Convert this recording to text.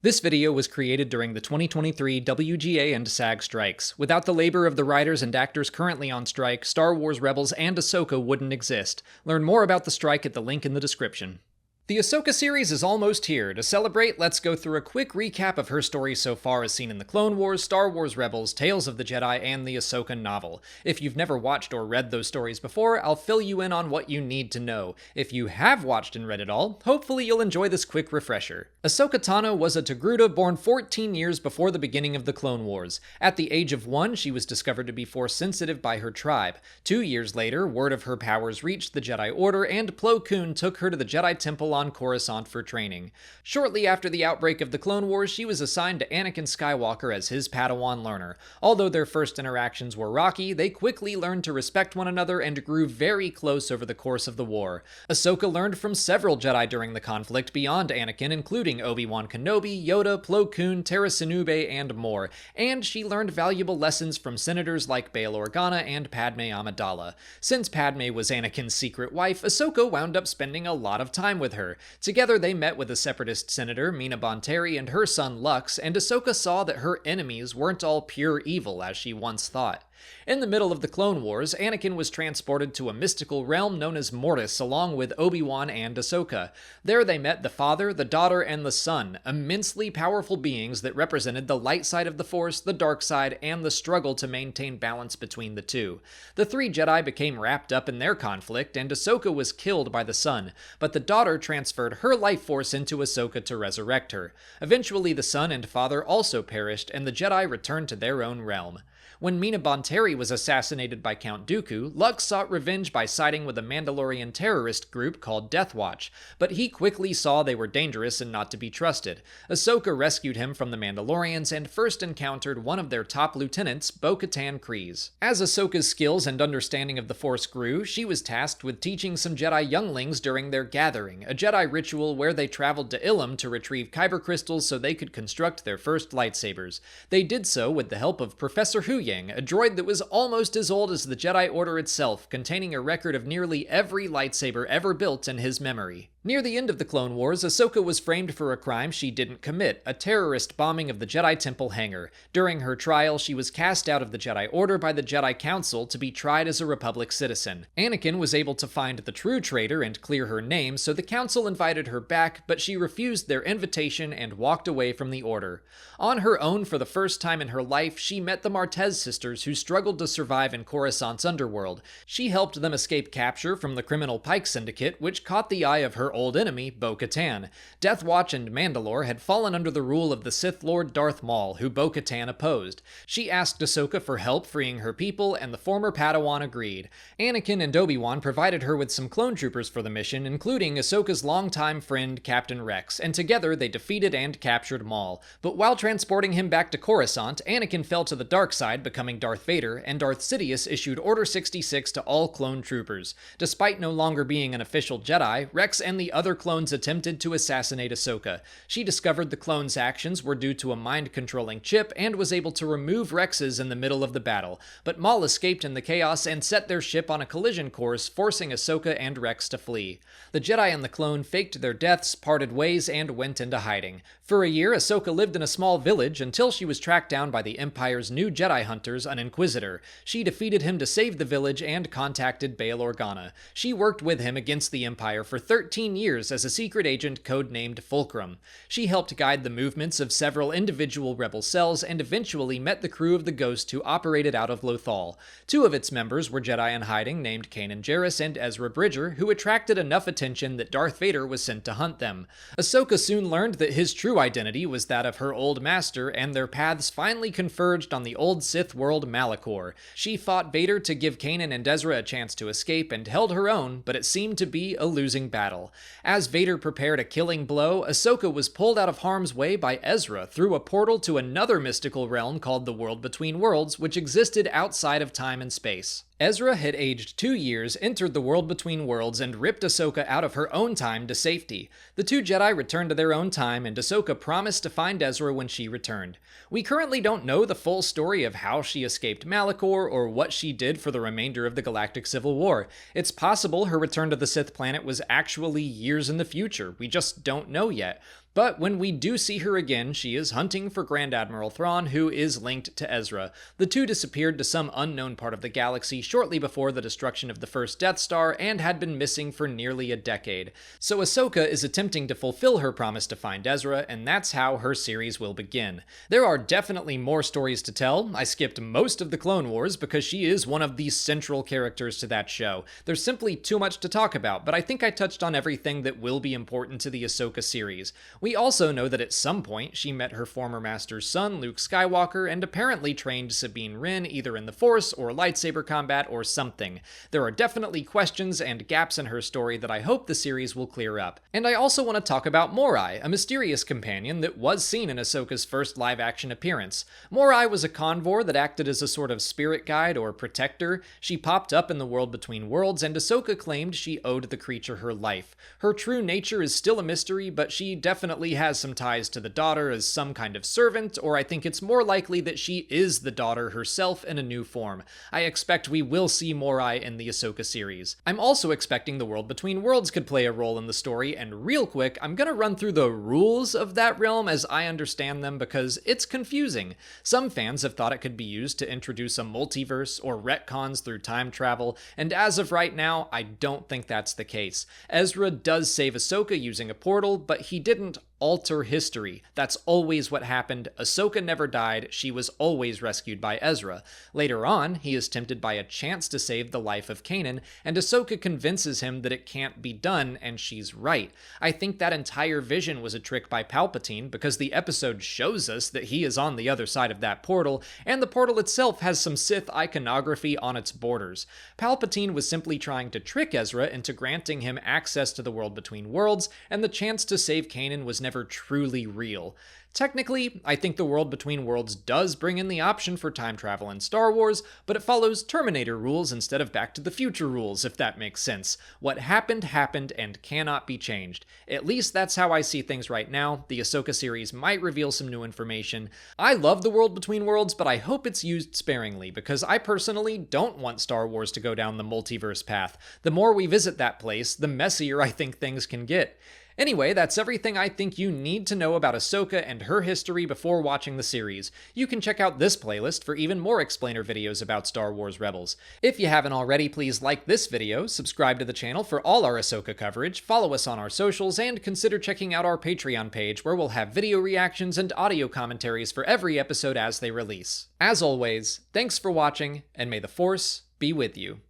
This video was created during the 2023 WGA and SAG strikes. Without the labor of the writers and actors currently on strike, Star Wars Rebels and Ahsoka wouldn't exist. Learn more about the strike at the link in the description. The Ahsoka series is almost here. To celebrate, let's go through a quick recap of her story so far as seen in the Clone Wars, Star Wars Rebels, Tales of the Jedi, and the Ahsoka novel. If you've never watched or read those stories before, I'll fill you in on what you need to know. If you have watched and read it all, hopefully you'll enjoy this quick refresher. Ahsoka Tano was a Togruta born 14 years before the beginning of the Clone Wars. At the age of 1, she was discovered to be Force-sensitive by her tribe. 2 years later, word of her powers reached the Jedi Order, and Plo Koon took her to the Jedi Temple on Coruscant for training. Shortly after the outbreak of the Clone Wars, she was assigned to Anakin Skywalker as his Padawan learner. Although their first interactions were rocky, they quickly learned to respect one another and grew very close over the course of the war. Ahsoka learned from several Jedi during the conflict beyond Anakin, including Obi-Wan Kenobi, Yoda, Plo Koon, Tera Sinube, and more. And she learned valuable lessons from senators like Bail Organa and Padme Amidala. Since Padme was Anakin's secret wife, Ahsoka wound up spending a lot of time with her. Together they met with a separatist senator, Mina Bonteri, and her son Lux, and Ahsoka saw that her enemies weren't all pure evil as she once thought. In the middle of the Clone Wars, Anakin was transported to a mystical realm known as Mortis along with Obi-Wan and Ahsoka. There they met the father, the daughter, and the son, immensely powerful beings that represented the light side of the Force, the dark side, and the struggle to maintain balance between the two. The three Jedi became wrapped up in their conflict, and Ahsoka was killed by the son, but the daughter transferred her life force into Ahsoka to resurrect her. Eventually the son and father also perished, and the Jedi returned to their own realm. When Mina Bonteri was assassinated by Count Dooku, Lux sought revenge by siding with a Mandalorian terrorist group called Death Watch, but he quickly saw they were dangerous and not to be trusted. Ahsoka rescued him from the Mandalorians and first encountered one of their top lieutenants, Bo-Katan Kryze. As Ahsoka's skills and understanding of the Force grew, she was tasked with teaching some Jedi younglings during their gathering, a Jedi ritual where they traveled to Ilum to retrieve kyber crystals so they could construct their first lightsabers. They did so with the help of Professor Huyang, a droid that was almost as old as the Jedi Order itself, containing a record of nearly every lightsaber ever built in his memory. Near the end of the Clone Wars, Ahsoka was framed for a crime she didn't commit, a terrorist bombing of the Jedi Temple hangar. During her trial, she was cast out of the Jedi Order by the Jedi Council to be tried as a Republic citizen. Anakin was able to find the true traitor and clear her name, so the Council invited her back, but she refused their invitation and walked away from the Order. On her own for the first time in her life, she met the Martez sisters who struggled to survive in Coruscant's underworld. She helped them escape capture from the criminal Pike Syndicate, which caught the eye of her old enemy, Bo-Katan. Death Watch and Mandalore had fallen under the rule of the Sith Lord Darth Maul, who Bo-Katan opposed. She asked Ahsoka for help freeing her people, and the former Padawan agreed. Anakin and Obi-Wan provided her with some clone troopers for the mission, including Ahsoka's longtime friend, Captain Rex, and together they defeated and captured Maul. But while transporting him back to Coruscant, Anakin fell to the dark side, becoming Darth Vader, and Darth Sidious issued Order 66 to all clone troopers. Despite no longer being an official Jedi, Rex and the other clones attempted to assassinate Ahsoka. She discovered the clones' actions were due to a mind-controlling chip and was able to remove Rex's in the middle of the battle, but Maul escaped in the chaos and set their ship on a collision course, forcing Ahsoka and Rex to flee. The Jedi and the clone faked their deaths, parted ways, and went into hiding. For a year, Ahsoka lived in a small village until she was tracked down by the Empire's new Jedi hunters, an Inquisitor. She defeated him to save the village and contacted Bail Organa. She worked with him against the Empire for 13 years as a secret agent codenamed Fulcrum. She helped guide the movements of several individual rebel cells and eventually met the crew of the Ghost who operated out of Lothal. 2 of its members were Jedi in hiding named Kanan Jarrus and Ezra Bridger, who attracted enough attention that Darth Vader was sent to hunt them. Ahsoka soon learned that his true identity was that of her old master, and their paths finally converged on the old Sith world Malachor. She fought Vader to give Kanan and Ezra a chance to escape and held her own, but it seemed to be a losing battle. As Vader prepared a killing blow, Ahsoka was pulled out of harm's way by Ezra through a portal to another mystical realm called the World Between Worlds, which existed outside of time and space. Ezra had aged 2 years, entered the World Between Worlds, and ripped Ahsoka out of her own time to safety. The 2 Jedi returned to their own time, and Ahsoka promised to find Ezra when she returned. We currently don't know the full story of how she escaped Malachor or what she did for the remainder of the Galactic Civil War. It's possible her return to the Sith planet was actually years in the future, we just don't know yet. But when we do see her again, she is hunting for Grand Admiral Thrawn, who is linked to Ezra. The two disappeared to some unknown part of the galaxy shortly before the destruction of the first Death Star and had been missing for nearly a decade. So Ahsoka is attempting to fulfill her promise to find Ezra, and that's how her series will begin. There are definitely more stories to tell. I skipped most of the Clone Wars because she is one of the central characters to that show. There's simply too much to talk about, but I think I touched on everything that will be important to the Ahsoka series. We also know that at some point she met her former master's son, Luke Skywalker, and apparently trained Sabine Wren either in the Force or lightsaber combat or something. There are definitely questions and gaps in her story that I hope the series will clear up. And I also want to talk about Morai, a mysterious companion that was seen in Ahsoka's first live-action appearance. Morai was a convor that acted as a sort of spirit guide or protector. She popped up in the World Between Worlds, and Ahsoka claimed she owed the creature her life. Her true nature is still a mystery, but she definitely has some ties to the daughter as some kind of servant, or I think it's more likely that she is the daughter herself in a new form. I expect we will see Morai in the Ahsoka series. I'm also expecting the World Between Worlds could play a role in the story, and real quick, I'm gonna run through the rules of that realm as I understand them because it's confusing. Some fans have thought it could be used to introduce a multiverse or retcons through time travel, and as of right now, I don't think that's the case. Ezra does save Ahsoka using a portal, but he didn't alter history. That's always what happened. Ahsoka never died. She was always rescued by Ezra. Later on, he is tempted by a chance to save the life of Kanan, and Ahsoka convinces him that it can't be done, and she's right. I think that entire vision was a trick by Palpatine because the episode shows us that he is on the other side of that portal, and the portal itself has some Sith iconography on its borders. Palpatine was simply trying to trick Ezra into granting him access to the World Between Worlds, and the chance to save Kanan was never truly real. Technically, I think the World Between Worlds does bring in the option for time travel in Star Wars, but it follows Terminator rules instead of Back to the Future rules, if that makes sense. What happened, happened, and cannot be changed. At least that's how I see things right now. The Ahsoka series might reveal some new information. I love the World Between Worlds, but I hope it's used sparingly, because I personally don't want Star Wars to go down the multiverse path. The more we visit that place, the messier I think things can get. Anyway, that's everything I think you need to know about Ahsoka and her history before watching the series. You can check out this playlist for even more explainer videos about Star Wars Rebels. If you haven't already, please like this video, subscribe to the channel for all our Ahsoka coverage, follow us on our socials, and consider checking out our Patreon page where we'll have video reactions and audio commentaries for every episode as they release. As always, thanks for watching, and may the Force be with you.